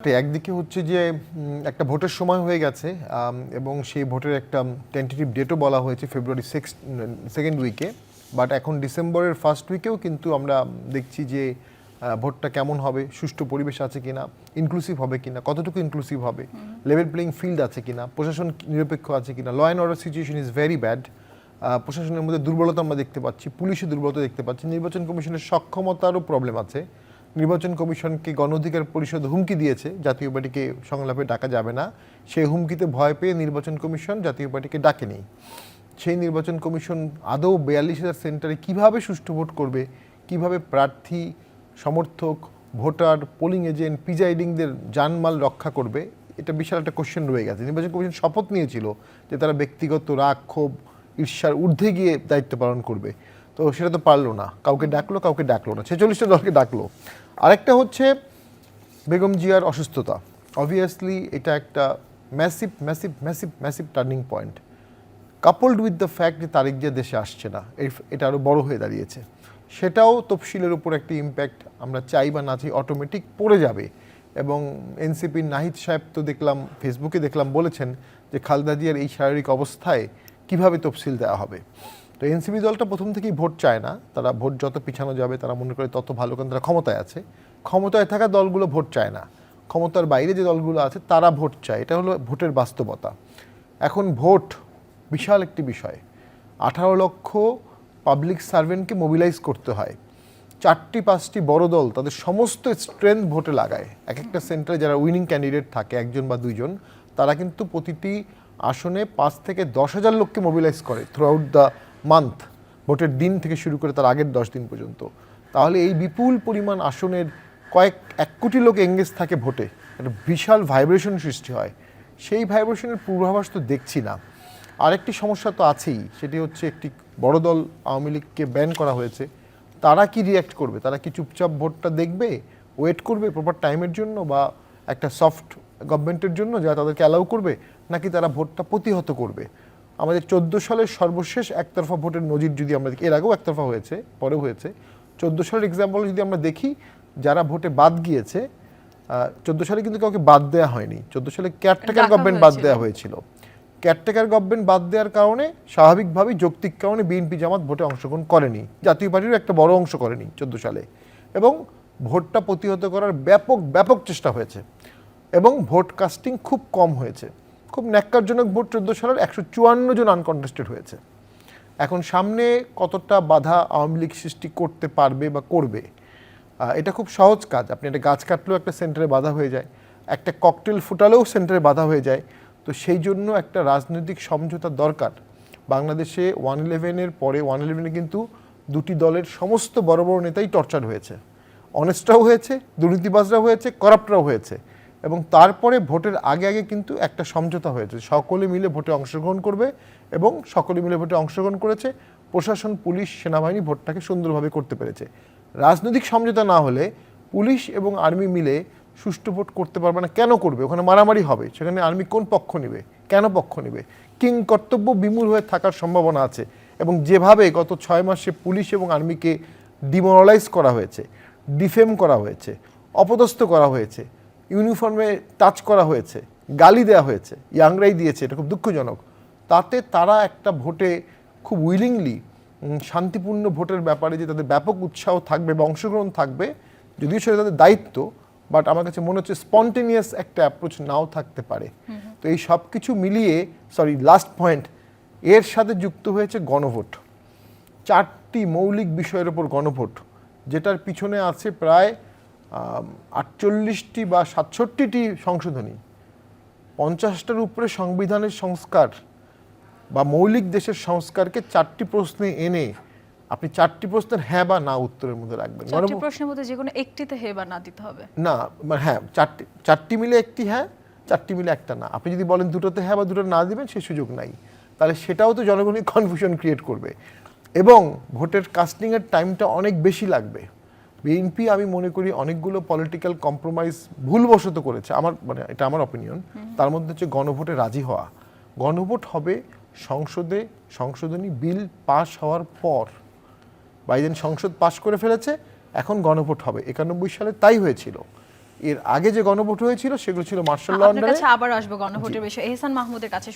একদিকে হচ্ছে যে একটা ভোটের সময় হয়ে গেছে এবং সেই ভোটের একটা টেন্টেটিভ ডেটও বলা হয়েছে ফেব্রুয়ারি সেকেন্ড উইকে, বাট এখন ডিসেম্বরের ফার্স্ট উইকেও কিন্তু আমরা দেখছি যে ভোটটা কেমন হবে, সুষ্ঠু পরিবেশ আছে কিনা, ইনক্লুসিভ হবে কিনা, কতটুকু ইনক্লুসিভ হবে, লেভেল প্লেইং ফিল্ড আছে কিনা, প্রশাসন নিরপেক্ষ আছে কিনা। Law and order situation is very bad. প্রশাসনের মধ্যে দুর্বলতা আমরা দেখতে পাচ্ছি, পুলিশের দুর্বলতা দেখতে পাচ্ছি, নির্বাচন কমিশনের সক্ষমতারও প্রবলেম আছে। নির্বাচন কমিশনকে গণ অধিকার পরিষদ হুমকি দিয়েছে জাতীয় পার্টিকে সংলাপে ডাকা যাবে না। সেই হুমকিতে ভয় পেয়ে নির্বাচন কমিশন জাতীয় পার্টিকে ডাকেনি। সেই নির্বাচন কমিশন আদৌ 42,000 সেন্টারে কিভাবে সুষ্ঠু ভোট করবে, কিভাবে প্রার্থী, সমর্থক, ভোটার, পোলিং এজেন্ট, প্রিজাইডিংদের জানমাল রক্ষা করবে, এটা বিশাল একটা কোশ্চেন রয়ে গেছে। নির্বাচন কমিশন শপথ নিয়েছিল যে তারা ব্যক্তিগত রাগ, ক্ষোভ, ঈর্ষার ঊর্ধ্বে গিয়ে দায়িত্ব পালন করবে, তো সেটা তো পারলো না। কাউকে ডাকলো না, 46টা দলকে ডাকলো। আরেকটা হচ্ছে বেগম জিয়ার অসুস্থতা। অবভিয়াসলি এটা একটা massive massive massive massive turning point, coupled with the fact যে তারেক জিয়া দেশে আসছে না, এটা আরও বড় হয়ে দাঁড়িয়েছে। সেটাও তফসিলের উপর একটা ইম্প্যাক্ট আমরা চাই বা না চাই অটোমেটিক পড়ে যাবে। এবং এনসিপির নাহিদ সাহেব তো দেখলাম, ফেসবুকে দেখলাম, বলেছেন যে খালেদা জিয়ার এই শারীরিক অবস্থায় কিভাবে তফসিল দেওয়া হবে। তো এনসিপি দলটা প্রথম থেকেই ভোট চায় না, তারা ভোট যত পিছানো যাবে তারা মনে করে তত ভালো, কারণ তারা ক্ষমতায় আছে। ক্ষমতায় থাকা দলগুলো ভোট চায় না, ক্ষমতার বাইরে যে দলগুলো আছে তারা ভোট চায়। এটা হলো ভোটের বাস্তবতা। এখন ভোট বিশাল একটি বিষয়, 18 লক্ষ পাবলিক সার্ভেন্টকে মোবিলাইজ করতে হয়। 4-5টি বড় দল তাদের সমস্ত স্ট্রেংথ ভোটে লাগায়। এক একটা সেন্টারে যারা উইনিং ক্যান্ডিডেট থাকে, একজন বা দুইজন, তারা কিন্তু প্রতিটি আসনে 5 থেকে 10,000 লোককে মোবিলাইজ করে থ্রু আউট দ্য মান্থ, ভোটের দিন থেকে শুরু করে তার আগের 10 দিন পর্যন্ত। তাহলে এই বিপুল পরিমাণ আসনের 1 কোটি লোক এঙ্গেজ থাকে ভোটে, একটা বিশাল ভাইব্রেশন সৃষ্টি হয়। সেই ভাইব্রেশনের পূর্বাভাস তো দেখছি না। আরেকটি সমস্যা তো আছেই, সেটি হচ্ছে একটি বড় দল আওয়ামী লীগকে ব্যান করা হয়েছে। তারা কি রিয়্যাক্ট করবে? তারা কি চুপচাপ ভোটটা দেখবে, ওয়েট করবে প্রপার টাইমের জন্য বা একটা সফট গভর্নমেন্টের জন্য যা তাদেরকে অ্যালাউ করবে, নাকি তারা ভোটটা প্রতিহত করবে? আমাদের 14 সালের সর্বশেষ একতরফা ভোটের নজির যদি আমরা দেখি, এর আগেও একতরফা হয়েছে, পরেও হয়েছে, 14 সালের এক্সাম্পল যদি আমরা দেখি, যারা ভোটে বাদ গিয়েছে, 14 সালে কিন্তু কাউকে বাদ দেওয়া হয়নি। 14 সালে কেয়ারটেকার গভর্নমেন্ট বাদ দেওয়া হয়েছিল। কেয়ারটেকার গভর্নমেন্ট বাদ দেওয়ার কারণে স্বাভাবিকভাবেই যৌক্তিক কারণে বিএনপি জামাত ভোটে অংশগ্রহণ করেনি, জাতীয় পার্টিরও একটা বড় অংশ করেনি 14 সালে, এবং ভোটটা প্রতিহত করার ব্যাপক চেষ্টা হয়েছে এবং ভোট কাস্টিং খুব কম হয়েছে। খুব ন্যাক্কারজনক ভোট 14 সালের 154 জন আনকন্টেস্টেড হয়েছে। এখন সামনে কতটা বাধা আওয়ামী লীগ সৃষ্টি করতে পারবে বা করবে, এটা খুব সহজ কাজ। আপনি একটা গাছ কাটলেও একটা সেন্টারে বাধা হয়ে যায়, একটা ককটেল ফুটালেও সেন্টারে বাধা হয়ে যায়। তো সেই জন্য একটা রাজনৈতিক সমঝোতার দরকার। বাংলাদেশে 111-এর পরে, 111-এ কিন্তু দুটি দলের সমস্ত বড় বড় নেতাই টর্চার হয়েছে, অনেস্টরাও হয়েছে, দুর্নীতিবাজরাও হয়েছে, করাপ্টরাও হয়েছে, এবং তারপরে ভোটের আগে কিন্তু একটা সমঝোতা হয়েছে, সকলে মিলে ভোটে অংশগ্রহণ করবে, এবং সকলে মিলে ভোটে অংশগ্রহণ করেছে। প্রশাসন, পুলিশ, সেনাবাহিনী ভোটটাকে সুন্দরভাবে করতে পেরেছে। রাজনৈতিক সমঝোতা না হলে পুলিশ এবং আর্মি মিলে সুষ্ঠু ভোট করতে পারবে না। কেন করবে? ওখানে মারামারি হবে, সেখানে আর্মি কোন পক্ষ নেবে, কেন পক্ষ নেবে? কিং কর্তব্য বিমূল হয়ে থাকার সম্ভাবনা আছে। এবং যেভাবে গত 6 মাসে পুলিশ এবং আর্মিকে ডিমোরালাইজ করা হয়েছে, ডিফেম করা হয়েছে, অপদস্থ করা হয়েছে, ইউনিফর্মে টাচ করা হয়েছে, গালি দেওয়া হয়েছে, ইয়াংরাই দিয়েছে, এটা খুব দুঃখজনক। তাতে তারা একটা ভোটে খুব উইলিংলি, শান্তিপূর্ণ ভোটের ব্যাপারে যে তাদের ব্যাপক উৎসাহ থাকবে বা অংশগ্রহণ থাকবে, যদিও সেটা তাদের দায়িত্ব, বাট আমার কাছে মনে হচ্ছে স্পন্টেনিয়াস একটা অ্যাপ্রোচ নাও থাকতে পারে। তো এই সব কিছু মিলিয়ে, লাস্ট পয়েন্ট, এর সাথে যুক্ত হয়েছে গণভোট। 4টি মৌলিক বিষয়ের ওপর গণভোট, যেটার পিছনে আছে প্রায় 48টি বা 67টি সংশোধনী, 50টার উপরে সংবিধানের সংস্কার বা মৌলিক দেশের সংস্কারকে 4টি প্রশ্নে এনে আপনি 4টি প্রশ্নের হ্যাঁ বা না উত্তরের মধ্যে রাখবেন। 4টি প্রশ্নের মধ্যে যে কোনো একটিতে হ্যাঁ বা না দিতে হবে না, মানে হ্যাঁ, 4টি মিলে একটি হ্যাঁ, 4টি মিলে একটা না। আপনি যদি বলেন দুটোতে হ্যাঁ বা দুটো না দিবেন, সেই সুযোগ নাই, তাহলে সেটাও তো জনগণের কনফিউশন ক্রিয়েট করবে এবং ভোটের কাস্টিংয়ের টাইমটা অনেক বেশি লাগবে। বিএনপি আমি মনে করি অনেকগুলো পলিটিক্যাল কম্প্রোমাইজ ভুলবশত করেছে, এটা আমার অপিনিয়ন। তার মধ্যে হচ্ছে গণভোটে রাজি হওয়া। গণভোট হবে সংসদে সংশোধনী বিল পাস হওয়ার পর। বাইডেন সংসদ পাস করে ফেলেছে, এখন গণভোট হবে। 91 সালে তাই হয়েছিল। এর আগে যে গণভোট হয়েছিল সেগুলো ছিল মার্শাল ল আপনার আন্ডারে। কাছে আবার আসবো গণভোটের বিষয়ে এহসান মাহমুদের কাছে